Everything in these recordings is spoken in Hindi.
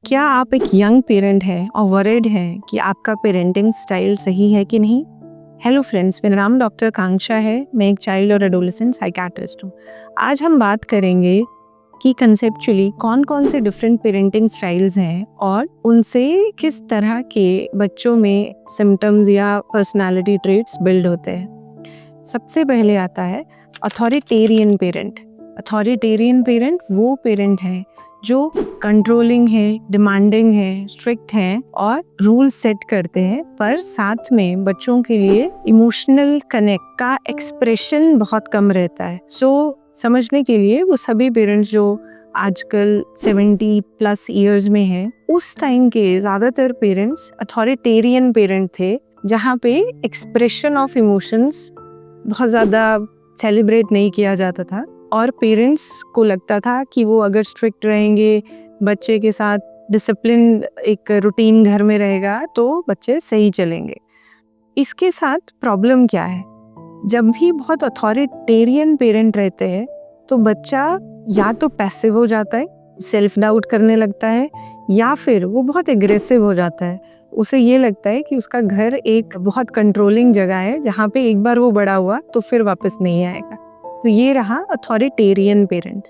क्या आप एक यंग पेरेंट हैं और वरीड हैं कि आपका पेरेंटिंग स्टाइल सही है कि नहीं? हेलो फ्रेंड्स, मेरा नाम डॉक्टर आकांक्षा है। मैं एक चाइल्ड और एडोलेसेंट साइकियाट्रिस्ट हूँ। आज हम बात करेंगे कि कंसेप्चुअली कौन-कौन से डिफरेंट पेरेंटिंग स्टाइल्स हैं और उनसे किस तरह के बच्चों में सिम्पटम्स या पर्सनालिटी ट्रेट्स बिल्ड होते हैं। सबसे पहले आता है अथॉरिटेरियन पेरेंट। अथॉरिटेरियन पेरेंट वो पेरेंट है जो कंट्रोलिंग है, डिमांडिंग है, स्ट्रिक्ट हैं और रूल सेट करते हैं, पर साथ में बच्चों के लिए इमोशनल कनेक्ट का एक्सप्रेशन बहुत कम रहता है। समझने के लिए वो सभी पेरेंट्स जो आजकल 70+ ईयर्स में हैं, उस टाइम के ज़्यादातर पेरेंट्स अथॉरिटेरियन पेरेंट थे, जहाँ पे एक्सप्रेशन ऑफ इमोशंस बहुत ज़्यादा सेलिब्रेट नहीं किया जाता था और पेरेंट्स को लगता था कि वो अगर स्ट्रिक्ट रहेंगे, बच्चे के साथ डिसिप्लिन एक रूटीन घर में रहेगा तो बच्चे सही चलेंगे। इसके साथ प्रॉब्लम क्या है? जब भी बहुत अथॉरिटेरियन पेरेंट रहते हैं तो बच्चा या तो पैसिव हो जाता है, सेल्फ डाउट करने लगता है, या फिर वो बहुत एग्रेसिव हो जाता है। उसे ये लगता है कि उसका घर एक बहुत कंट्रोलिंग जगह है जहाँ पे एक बार वो बड़ा हुआ तो फिर वापस नहीं आएगा। तो ये रहा अथॉरिटेरियन पेरेंट।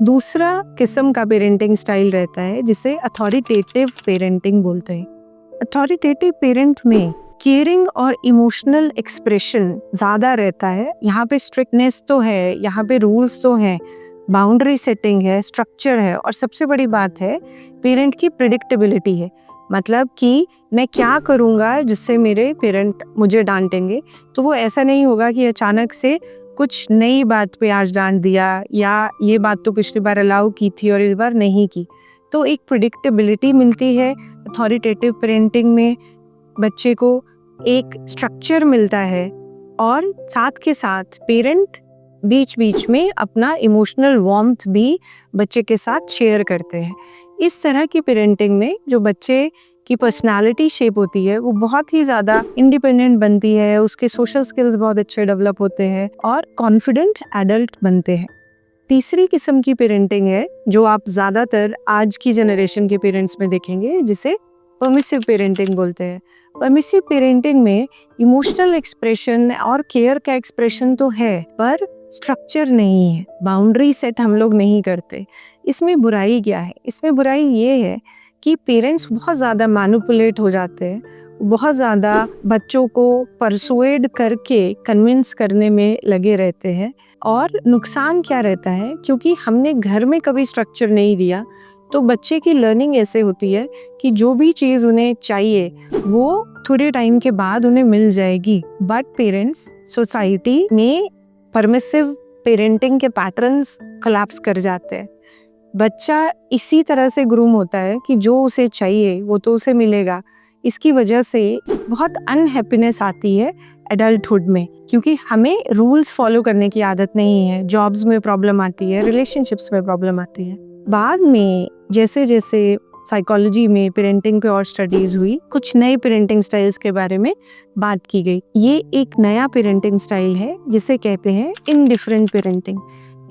दूसरा किस्म का पेरेंटिंग स्टाइल रहता है जिसे अथॉरिटेटिव पेरेंटिंग बोलते हैं। अथॉरिटेटिव पेरेंट में केयरिंग और इमोशनल एक्सप्रेशन ज़्यादा रहता है। यहाँ पे स्ट्रिक्टनेस तो है, यहाँ पे रूल्स तो हैं, बाउंड्री सेटिंग है, स्ट्रक्चर है, और सबसे बड़ी बात है पेरेंट की प्रेडिक्टेबिलिटी है। मतलब कि मैं क्या करूँगा जिससे मेरे पेरेंट मुझे डांटेंगे, तो वो ऐसा नहीं होगा कि अचानक से कुछ नई बात पे आज डांट दिया, या ये बात तो पिछली बार अलाउ की थी और इस बार नहीं की। तो एक प्रेडिक्टेबिलिटी मिलती है अथॉरिटेटिव पेरेंटिंग में, बच्चे को एक स्ट्रक्चर मिलता है, और साथ के साथ पेरेंट बीच बीच में अपना इमोशनल वार्मथ भी बच्चे के साथ शेयर करते हैं। इस तरह की पेरेंटिंग में जो बच्चे की पर्सनालिटी शेप होती है वो बहुत ही ज़्यादा इंडिपेंडेंट बनती है, उसके सोशल स्किल्स बहुत अच्छे डेवलप होते हैं और कॉन्फिडेंट एडल्ट बनते हैं। तीसरी किस्म की पेरेंटिंग है जो आप ज़्यादातर आज की जनरेशन के पेरेंट्स में देखेंगे, जिसे परमिसिव पेरेंटिंग बोलते हैं। परमिसिव पेरेंटिंग में इमोशनल एक्सप्रेशन और केयर का एक्सप्रेशन तो है, पर स्ट्रक्चर नहीं है, बाउंड्री सेट हम लोग नहीं करते। इसमें बुराई क्या है? इसमें बुराई ये है कि पेरेंट्स बहुत ज़्यादा मैनिपुलेट हो जाते हैं, बहुत ज़्यादा बच्चों को परसुएड करके कन्विंस करने में लगे रहते हैं। और नुकसान क्या रहता है, क्योंकि हमने घर में कभी स्ट्रक्चर नहीं दिया तो बच्चे की लर्निंग ऐसे होती है कि जो भी चीज़ उन्हें चाहिए वो थोड़े टाइम के बाद उन्हें मिल जाएगी। बट पेरेंट्स सोसाइटी में परमिसिव पेरेंटिंग के पैटर्न्स कोलैप्स कर जाते हैं। बच्चा इसी तरह से ग्रूम होता है कि जो उसे चाहिए वो तो उसे मिलेगा। इसकी वजह से बहुत अनहैप्पीनेस आती है एडल्टहुड में, क्योंकि हमें रूल्स फॉलो करने की आदत नहीं है। जॉब्स में प्रॉब्लम आती है, रिलेशनशिप्स में प्रॉब्लम आती है। बाद में जैसे जैसे साइकोलॉजी में पेरेंटिंग पे और स्टडीज हुई, कुछ नए पेरेंटिंग स्टाइल्स के बारे में बात की गई। ये एक नया पेरेंटिंग स्टाइल है जिसे कहते हैं इनडिफरेंट पेरेंटिंग।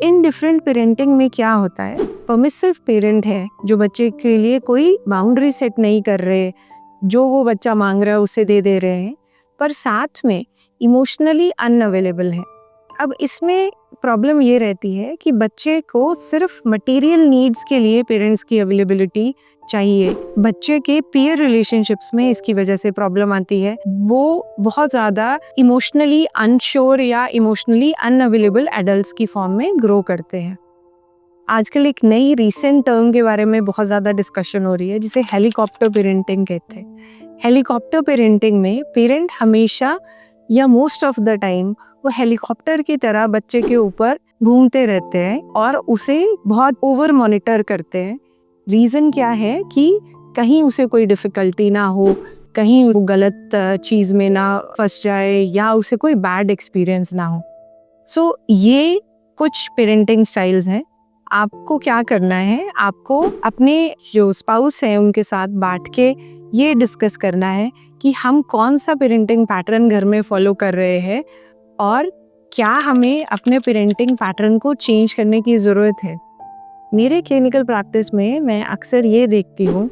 इनडिफरेंट पेरेंटिंग में क्या होता है, परमिसिव पेरेंट है जो बच्चे के लिए कोई बाउंड्री सेट नहीं कर रहे, जो वो बच्चा मांग रहा है उसे दे दे रहे हैं, पर साथ में इमोशनली अनअवेलेबल है। अब इसमें प्रॉब्लम ये रहती है कि बच्चे को सिर्फ मटेरियल नीड्स के लिए पेरेंट्स की अवेलेबिलिटी चाहिए। बच्चे के पीयर रिलेशनशिप्स में इसकी वजह से प्रॉब्लम आती है। वो बहुत ज़्यादा इमोशनली अनश्योर या इमोशनली अनअवेलेबल एडल्ट्स की फॉर्म में ग्रो करते हैं। आजकल एक नई रीसेंट टर्म के बारे में बहुत ज़्यादा डिस्कशन हो रही है, जिसे हेलीकॉप्टर पेरेंटिंग कहते हैं। हेलीकॉप्टर पेरेंटिंग में पेरेंट हमेशा या मोस्ट ऑफ द टाइम वो हेलीकॉप्टर की तरह बच्चे के ऊपर घूमते रहते हैं और उसे बहुत ओवर मॉनिटर करते हैं। रीज़न क्या है कि कहीं उसे कोई डिफ़िकल्टी ना हो, कहीं वो गलत चीज़ में ना फंस जाए, या उसे कोई बैड एक्सपीरियंस ना हो। ये कुछ पेरेंटिंग स्टाइल्स हैं। आपको क्या करना है, आपको अपने जो स्पाउस हैं उनके साथ बैठ के ये डिस्कस करना है कि हम कौन सा पेरेंटिंग पैटर्न घर में फॉलो कर रहे हैं और क्या हमें अपने पेरेंटिंग पैटर्न को चेंज करने की ज़रूरत है। मेरे क्लिनिकल प्रैक्टिस में मैं अक्सर ये देखती हूँ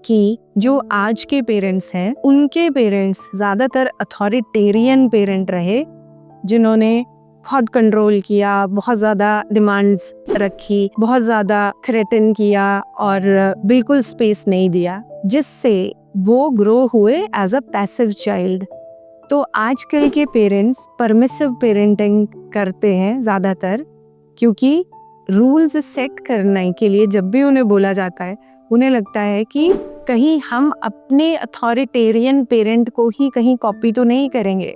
कि जो आज के पेरेंट्स हैं उनके पेरेंट्स ज़्यादातर अथॉरिटेरियन पेरेंट रहे, जिन्होंने बहुत कंट्रोल किया, बहुत ज़्यादा डिमांड्स रखी, बहुत ज़्यादा थ्रेटन किया और बिल्कुल स्पेस नहीं दिया, जिससे वो ग्रो हुए एज अ पैसिव चाइल्ड। तो आजकल के पेरेंट्स परमिसिव पेरेंटिंग करते हैं ज़्यादातर, क्योंकि रूल्स सेट करने के लिए जब भी उन्हें बोला जाता है, उन्हें लगता है कि कहीं हम अपने अथॉरिटेरियन पेरेंट को ही कहीं कॉपी तो नहीं करेंगे।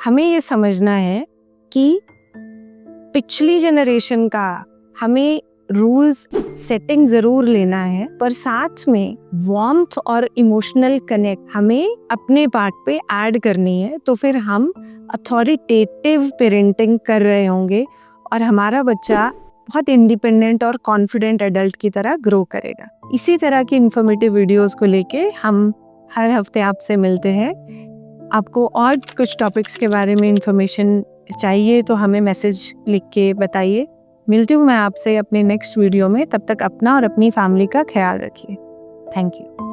हमें ये समझना है कि पिछली जनरेशन का हमें रूल्स सेटिंग जरूर लेना है, पर साथ में वार्मथ और इमोशनल कनेक्ट हमें अपने पार्ट पे ऐड करनी है। तो फिर हम अथॉरिटेटिव पेरेंटिंग कर रहे होंगे और हमारा बच्चा बहुत इंडिपेंडेंट और कॉन्फिडेंट एडल्ट की तरह ग्रो करेगा। इसी तरह की इंफॉर्मेटिव वीडियोस को लेके हम हर हफ्ते आपसे मिलते हैं। आपको और कुछ टॉपिक्स के बारे में इंफॉर्मेशन चाहिए तो हमें मैसेज लिख के बताइए। मिलती हूँ मैं आपसे अपने नेक्स्ट वीडियो में। तब तक अपना और अपनी फैमिली का ख्याल रखिए। Thank you.